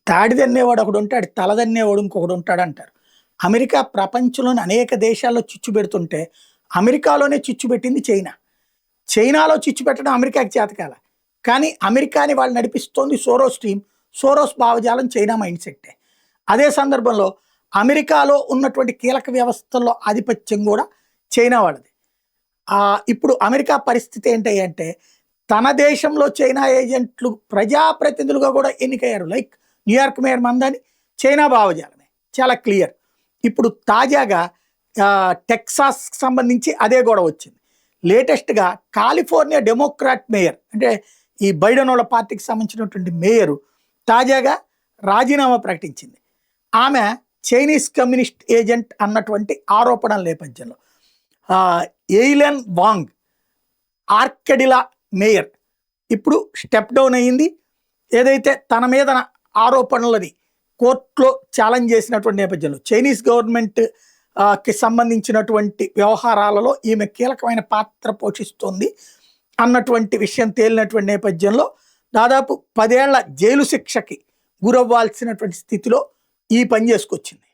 తాడి దన్నేవాడు ఒకడు ఉంటాడు, తల దన్నేవాడు ఇంకొకడు ఉంటాడు అంటారు. అమెరికా ప్రపంచంలోని అనేక దేశాల్లో చిచ్చు పెడుతుంటే అమెరికాలోనే చిచ్చు పెట్టింది చైనా. చైనాలో చిచ్చు పెట్టడం అమెరికాకి చేతకాల. కానీ అమెరికాని వాళ్ళు నడిపిస్తోంది సోరోస్ టీం. సోరోస్ భావజాలం చైనా మైండ్ సెట్టే. అదే సందర్భంలో అమెరికాలో ఉన్నటువంటి కీలక వ్యవస్థల్లో ఆధిపత్యం కూడా చైనా వాళ్ళది. ఇప్పుడు అమెరికా పరిస్థితి ఏంటి అంటే తన దేశంలో చైనా ఏజెంట్లు ప్రజాప్రతినిధులుగా కూడా ఎన్నికయ్యారు. Like New York mayor Mamdani China భావజాలమే చాలా క్లియర్. ఇప్పుడు తాజాగా టెక్సాస్ సంబంధించి అదే గొడవ వచ్చింది. లేటెస్ట్గా కాలిఫోర్నియా డెమోక్రాట్ మేయర్, అంటే ఈ బైడెన్ వాళ్ళ పార్టీకి సంబంధించినటువంటి మేయరు తాజాగా రాజీనామా ప్రకటించింది. ఆమె చైనీస్ కమ్యూనిస్ట్ ఏజెంట్ అన్నటువంటి ఆరోపణల నేపథ్యంలో ఎయిలెన్ వాంగ్ ఆర్కెడిలా మేయర్ ఇప్పుడు స్టెప్ డౌన్ అయ్యింది. ఏదైతే తన మీద ఆరోపణలని కోర్టులో ఛాలెంజ్ చేసినటువంటి నేపథ్యంలో చైనీస్ గవర్నమెంట్ కి సంబంధించినటువంటి వ్యవహారాలలో ఈమె కీలకమైన పాత్ర పోషిస్తుంది అన్నటువంటి విషయం తేలినటువంటి నేపథ్యంలో దాదాపు 10 ఏళ్ల జైలు శిక్షకి గురవ్వాల్సినటువంటి స్థితిలో ఈ పని చేసుకొచ్చింది.